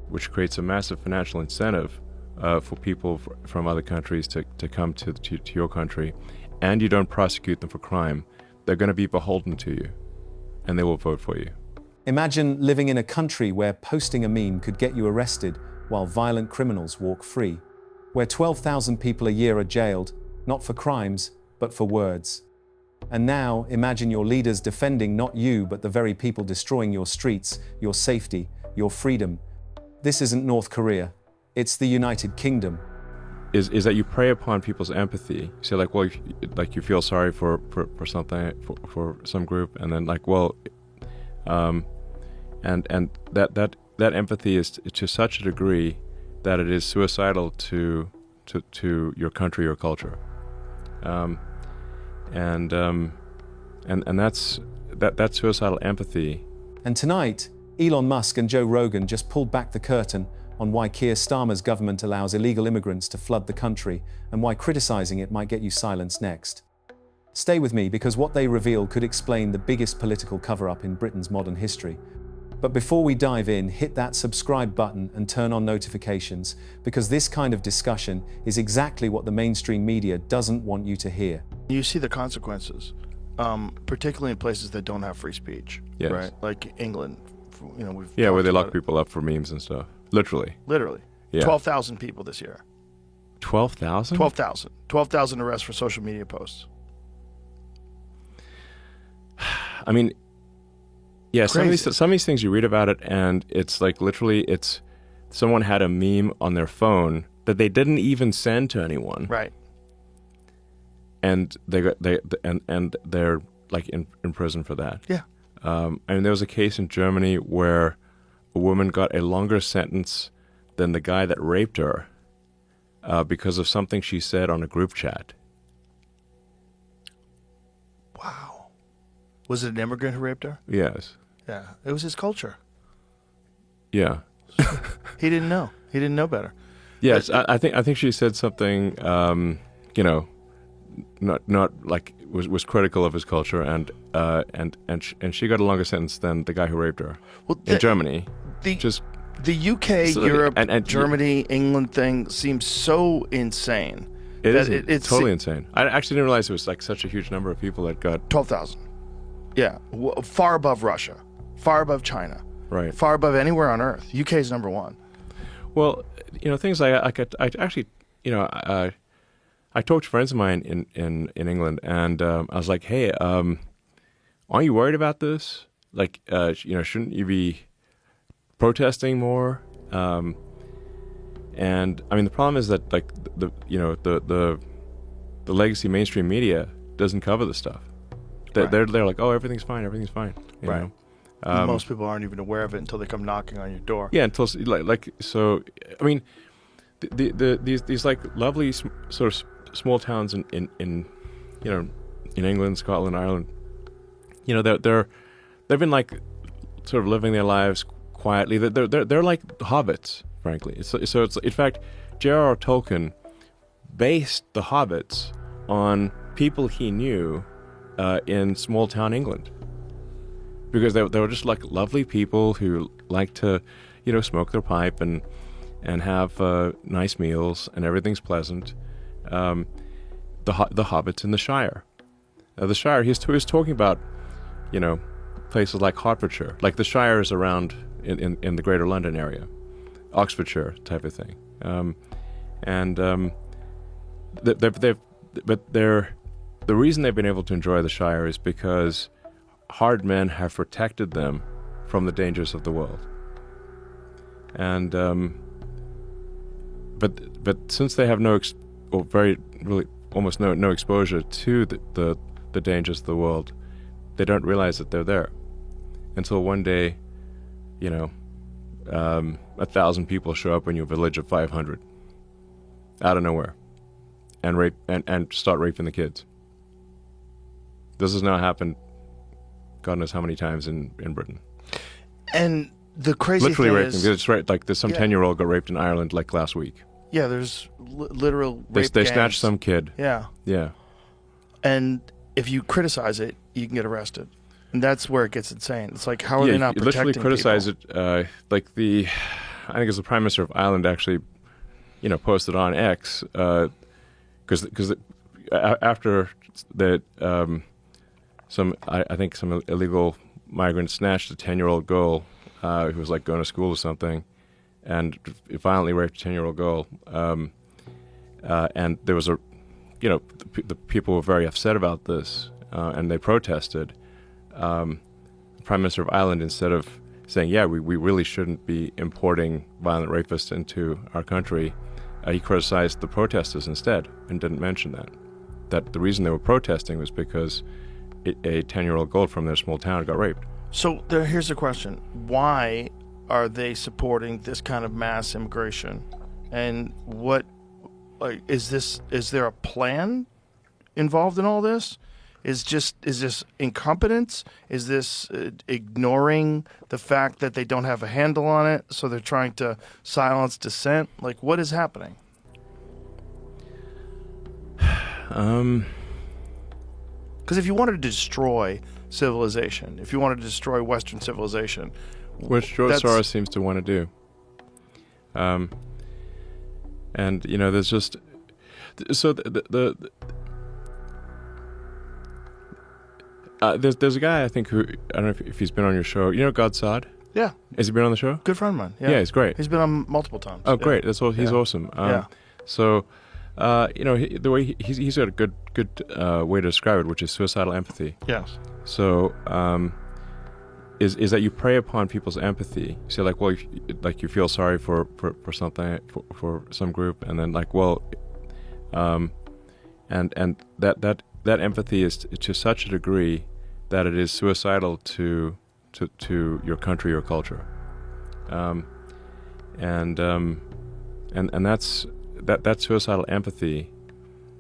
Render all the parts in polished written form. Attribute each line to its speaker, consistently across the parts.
Speaker 1: which creates a massive financial incentive for people from other countries to come to your country, and you don't prosecute them for crime, they're going to be beholden to you, and they will vote for you.
Speaker 2: Imagine living in a country where posting a meme could get you arrested while violent criminals walk free, where 12,000 people a year are jailed, not for crimes, but for words. And now, imagine your leaders defending not you, but the very people destroying your streets, your safety, your freedom. This isn't North Korea. It's the United Kingdom.
Speaker 1: Is that you prey upon people's empathy. So like, well, you feel sorry for something, for some group, and then like, well, and that empathy is to such a degree that it is suicidal to your country or culture. And that's suicidal empathy.
Speaker 2: And tonight, Elon Musk and Joe Rogan just pulled back the curtain on why Keir Starmer's government allows illegal immigrants to flood the country and why criticizing it might get you silenced next. Stay with me, because what they reveal could explain the biggest political cover-up in Britain's modern history. But before we dive in, hit that subscribe button and turn on notifications, because this kind of discussion is exactly what the mainstream media doesn't want you to hear.
Speaker 3: You see the consequences, particularly in places that don't have free speech,
Speaker 1: Yes.
Speaker 3: right? Like England, we've
Speaker 1: where they lock
Speaker 3: it.
Speaker 1: people up for memes and stuff. Literally. Yeah.
Speaker 3: 12,000 people this year.
Speaker 1: 12,000?
Speaker 3: 12,000. 12,000 arrests for social media posts.
Speaker 1: I mean, yeah, some of
Speaker 3: Crazy.
Speaker 1: these things you read about it, and it's like literally, it's someone had a meme on their phone that they didn't even send to anyone,
Speaker 3: Right.
Speaker 1: and they're like in prison for that.
Speaker 3: Yeah.
Speaker 1: I mean, there was a case in Germany where a woman got a longer sentence than the guy that raped her because of something she said on a group chat.
Speaker 3: Wow. Was it an immigrant who raped her?
Speaker 1: Yes.
Speaker 3: Yeah. It was his culture.
Speaker 1: Yeah.
Speaker 3: He didn't know. He didn't know better.
Speaker 1: Yes, I think she said something, not like was critical of his culture, and she got a longer sentence than the guy who raped her in Germany.
Speaker 3: The UK, Europe,
Speaker 1: and
Speaker 3: Germany, England thing seems so insane.
Speaker 1: It's totally insane. I actually didn't realize it was like such a huge number of people that got
Speaker 3: 12,000. Yeah, far above Russia, far above China,
Speaker 1: right,
Speaker 3: far above anywhere on Earth. UK is number one.
Speaker 1: Well, things I actually, I talked to friends of mine in England, and I was like, hey, aren't you worried about this? Like, shouldn't you be protesting more? And I mean, the problem is that like the legacy mainstream media doesn't cover the stuff. They're like, oh, everything's fine. You
Speaker 3: Right.
Speaker 1: know?
Speaker 3: Most people aren't even aware of it until they come knocking on your door.
Speaker 1: Yeah, until so. I mean, these like lovely sort of small towns in England, Scotland, Ireland. They've been like sort of living their lives quietly. They're like hobbits, frankly. So it's in fact, J.R.R. Tolkien based the hobbits on people he knew in small town England, because they were just like lovely people who like to smoke their pipe and have nice meals, and everything's pleasant. The hobbits in the Shire. The Shire, he was talking about, places like Hertfordshire, like the Shire is around in the Greater London area, Oxfordshire type of thing, the reason they've been able to enjoy the Shire is because hard men have protected them from the dangers of the world, and but since they have almost no exposure to the dangers of the world, they don't realize that they're there until one day, 1,000 people show up in your village of 500 out of nowhere and rape and start raping the kids. This has now happened God knows how many times in Britain.
Speaker 3: And the crazy
Speaker 1: literally
Speaker 3: thing
Speaker 1: raping.
Speaker 3: is,
Speaker 1: It's right, like there's some 10-year-old got raped in Ireland like last week.
Speaker 3: Yeah, there's literal
Speaker 1: They
Speaker 3: rape
Speaker 1: snatched
Speaker 3: gangs.
Speaker 1: some kid.
Speaker 3: Yeah.
Speaker 1: Yeah.
Speaker 3: And if you criticize it, you can get arrested. And that's where it gets insane. It's like, how are they not
Speaker 1: you
Speaker 3: protecting
Speaker 1: literally criticize
Speaker 3: people?
Speaker 1: it. I think it was the Prime Minister of Ireland actually, posted on X because after that, I think some illegal migrants snatched a 10-year-old girl who was like going to school or something, and violently raped a 10-year-old girl. And there was the people were very upset about this, and they protested. The Prime Minister of Ireland, instead of saying, yeah, we really shouldn't be importing violent rapists into our country, he criticized the protesters instead and didn't mention that the reason they were protesting was because a 10-year-old girl from their small town got raped.
Speaker 3: So here's the question. Why are they supporting this kind of mass immigration? And is there a plan involved in all this? Is this incompetence? Is this ignoring the fact that they don't have a handle on it, so they're trying to silence dissent? Like, what is happening? Because if you wanted to destroy civilization, if you wanted to destroy Western civilization,
Speaker 1: which George Soros seems to want to do, and there's just so there's a guy I think who I don't know if he's been on your show. Godsod?
Speaker 3: Yeah.
Speaker 1: Has he been on the show?
Speaker 3: Good friend of mine.
Speaker 1: Yeah, he's great.
Speaker 3: He's been on multiple times.
Speaker 1: Oh, great. That's all. He's awesome. Yeah. So, the way he's got a good way to describe it, which is suicidal empathy.
Speaker 3: Yes.
Speaker 1: So, is that you prey upon people's empathy. You say like, well, you feel sorry for something for some group, and then like, well, and that empathy is to such a degree that it is suicidal to your country or culture, and that's suicidal empathy,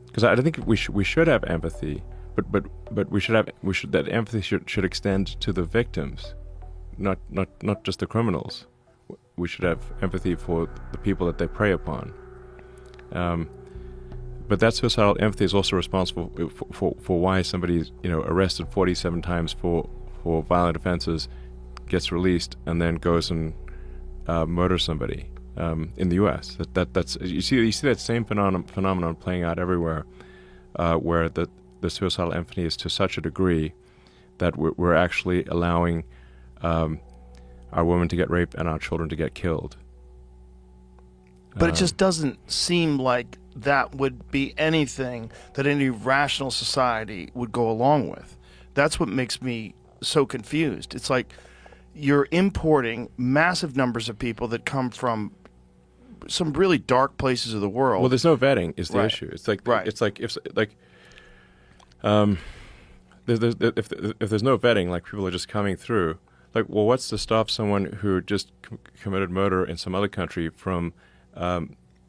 Speaker 1: because I think we should have empathy, but that empathy should extend to the victims, not just the criminals. We should have empathy for the people that they prey upon. But that suicidal empathy is also responsible for why somebody's arrested 47 times for violent offenses, gets released, and then goes and murders somebody in the U.S. That's you see that same phenomenon playing out everywhere, where the suicidal empathy is to such a degree that we're actually allowing our women to get raped and our children to get killed.
Speaker 3: But it just doesn't seem like that would be anything that any rational society would go along with. That's what makes me so confused. It's like you're importing massive numbers of people that come from some really dark places of the world.
Speaker 1: Well, there's no vetting is the
Speaker 3: Right.
Speaker 1: issue. It's like
Speaker 3: Right.
Speaker 1: it's like if there's no vetting, like people are just coming through. Like, well, what's to stop someone who just committed murder in some other country from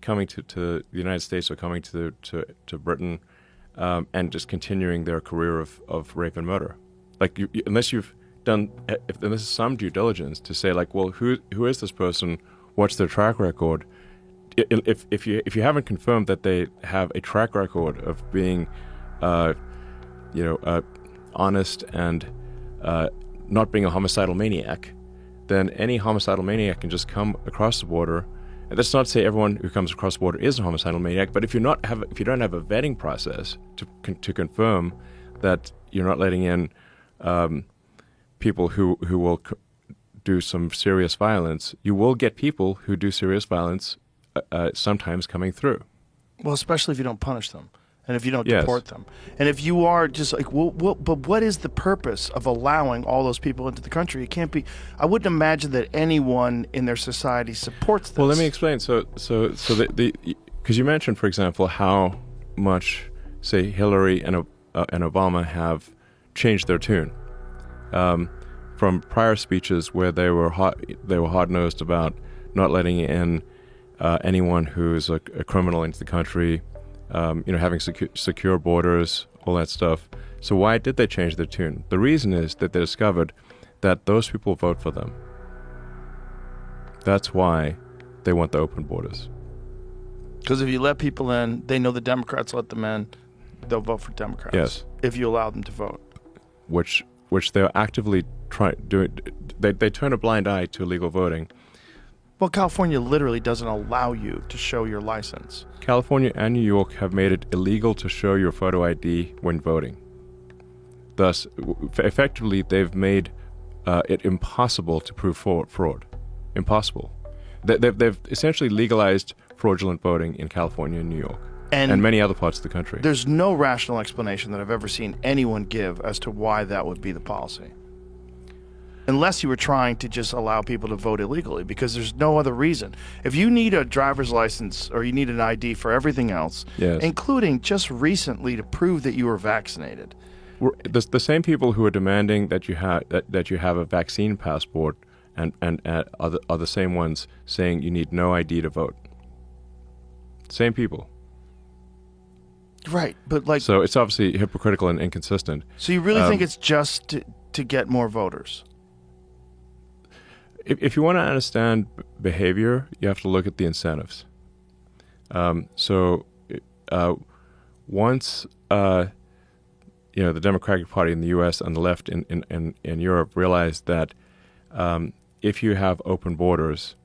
Speaker 1: coming to the United States or coming to Britain and just continuing their career of rape and murder? Like, unless you've done, unless some due diligence to say, like, well, who is this person? What's their track record? If you haven't confirmed that they have a track record of being, honest and not being a homicidal maniac, then any homicidal maniac can just come across the border. And that's not to say everyone who comes across the border is a homicidal maniac, but if you don't have a vetting process to confirm that you're not letting in people who will do some serious violence, you will get people who do serious violence sometimes coming through.
Speaker 3: Well, especially if you don't punish them and if you don't
Speaker 1: Yes.
Speaker 3: deport them. And if you are just like, well, but what is the purpose of allowing all those people into the country? It can't be. I wouldn't imagine that anyone in their society supports this.
Speaker 1: Well, let me explain. So because you mentioned, for example, how much, say, Hillary and Obama have changed their tune from prior speeches where they were hard-nosed about not letting in anyone who's a criminal into the country, having secure borders, all that stuff. So why did they change their tune? The reason is that they discovered that those people vote for them. That's why they want the open borders.
Speaker 3: Because if you let people in, they know the Democrats let them in, they'll vote for Democrats.
Speaker 1: Yes.
Speaker 3: If you allow them to vote.
Speaker 1: Which which they're actively doing. They turn a blind eye to illegal voting.
Speaker 3: Well, California literally doesn't allow you to show your license.
Speaker 1: California and New York have made it illegal to show your photo ID when voting. Thus, effectively, they've made it impossible to prove fraud. Impossible. They've essentially legalized fraudulent voting in California and New York and many other parts of the country.
Speaker 3: There's no rational explanation that I've ever seen anyone give as to why that would be the policy. Unless you were trying to just allow people to vote illegally, because there's no other reason. If you need a driver's license or you need an ID for everything else,
Speaker 1: yes,
Speaker 3: including just recently to prove that you were vaccinated.
Speaker 1: The same people who are demanding that you have a vaccine passport and are the same ones saying you need no ID to vote. Same people.
Speaker 3: Right, but like...
Speaker 1: So it's obviously hypocritical and inconsistent.
Speaker 3: So you really think it's just to get more voters?
Speaker 1: If you want to understand behavior, you have to look at the incentives. Once the Democratic Party in the U.S. and the left in Europe realized that if you have open borders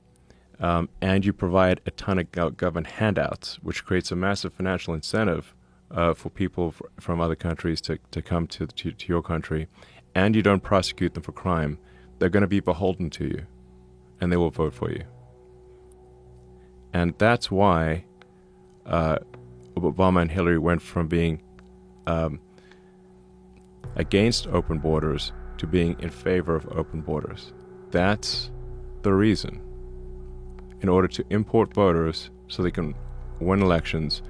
Speaker 1: and you provide a ton of government handouts, which creates a massive financial incentive for people from other countries to come to your country, and you don't prosecute them for crime, they're going to be beholden to you, and they will vote for you. And that's why Obama and Hillary went from being against open borders to being in favor of open borders. That's the reason. In order to import voters so they can win elections.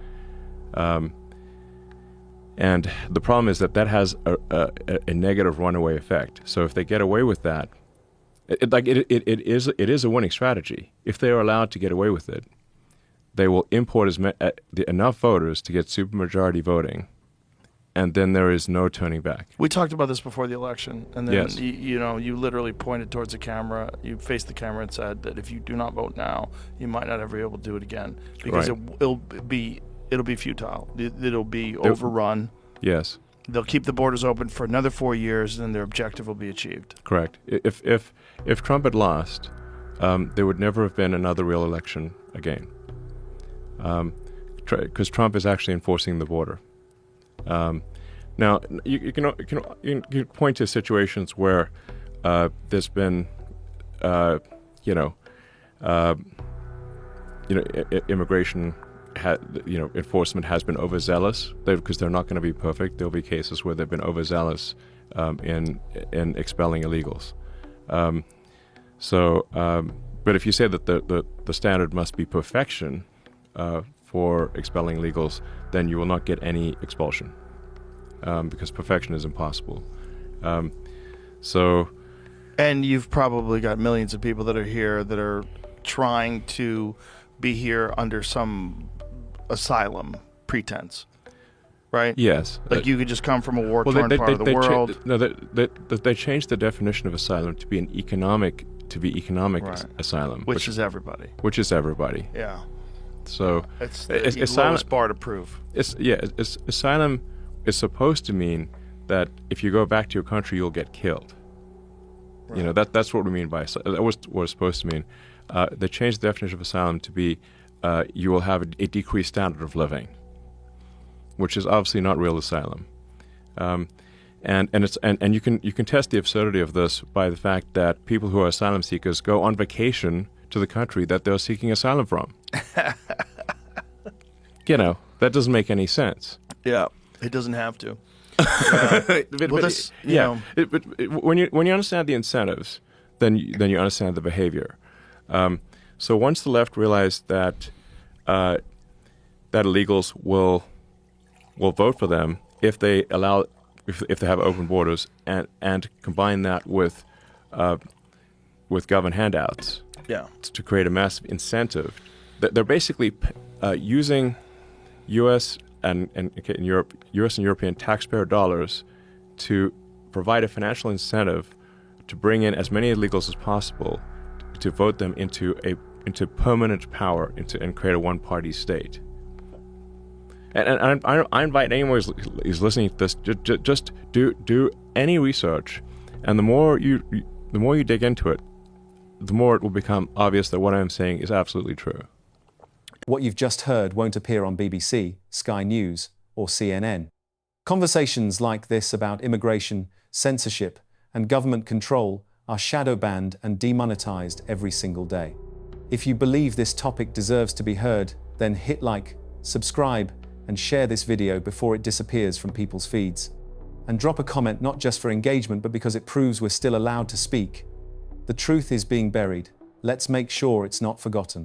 Speaker 1: And the problem is that has a negative runaway effect. So if they get away with that, it is a winning strategy. If they are allowed to get away with it, they will import enough voters to get supermajority voting, and then there is no turning back.
Speaker 3: We talked about this before the election, and then
Speaker 1: yes,
Speaker 3: you literally pointed towards the camera. You faced the camera and said that if you do not vote now, you might not ever be able to do it again because
Speaker 1: right,
Speaker 3: it'll be futile. It'll be overrun.
Speaker 1: Yes.
Speaker 3: They'll keep the borders open for another 4 years, and then their objective will be achieved.
Speaker 1: Correct. If Trump had lost, there would never have been another real election again, because Trump is actually enforcing the border. Now you can point to situations where there's been immigration enforcement has been overzealous, because they're not going to be perfect. There'll be cases where they've been overzealous in expelling illegals. But if you say that the standard must be perfection for expelling illegals, then you will not get any expulsion, because perfection is impossible.
Speaker 3: And you've probably got millions of people that are here that are trying to be here under some asylum pretense, right?
Speaker 1: Yes.
Speaker 3: Like you could just come from a war-torn part of the world.
Speaker 1: They changed the definition of asylum to be economic
Speaker 3: right,
Speaker 1: asylum,
Speaker 3: which is everybody.
Speaker 1: Which is everybody.
Speaker 3: Yeah.
Speaker 1: So
Speaker 3: it's the lowest bar to prove.
Speaker 1: Asylum is supposed to mean that if you go back to your country, you'll get killed. Right. That's what we mean by asylum. That was what it's supposed to mean. They changed the definition of asylum to be you will have a decreased standard of living, which is obviously not real asylum. And you can test the absurdity of this by the fact that people who are asylum seekers go on vacation to the country that they're seeking asylum from. That doesn't make any sense.
Speaker 3: Yeah, it doesn't have to.
Speaker 1: When you understand the incentives, then you understand the behavior. So once the left realized that illegals will vote for them if they have open borders and combine that with government handouts, to create a massive incentive, they're basically using U.S. and European taxpayer dollars to provide a financial incentive to bring in as many illegals as possible to vote them into permanent power and create a one-party state. And I invite anyone who's listening to this, just do any research And the more you dig into it, the more it will become obvious that what I'm saying is absolutely true.
Speaker 2: What you've just heard won't appear on BBC, Sky News, or CNN. Conversations like this about immigration, censorship, and government control are shadow banned and demonetized every single day. If you believe this topic deserves to be heard, then hit like, subscribe, and share this video before it disappears from people's feeds. And drop a comment not just for engagement but because it proves we're still allowed to speak. The truth is being buried. Let's make sure it's not forgotten.